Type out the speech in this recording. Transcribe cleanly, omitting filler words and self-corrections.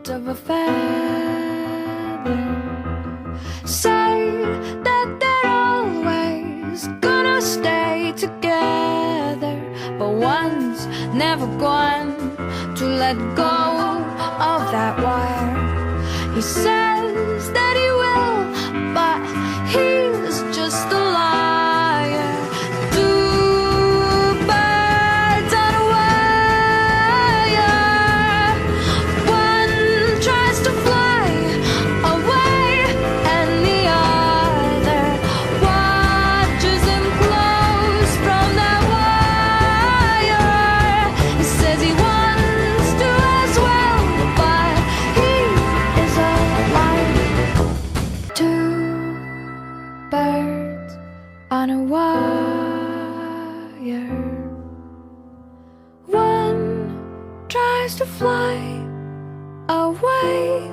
of a feather. Say that they're always gonna stay together, but one's never going to let go of that wire. He says that he will, but he's just a liar. Two birds on a wire. One tries to fly away, and the other watches him close from that wire. He says he wants to as well, but he is a liar. Two birds on a wire. One tries to fly away,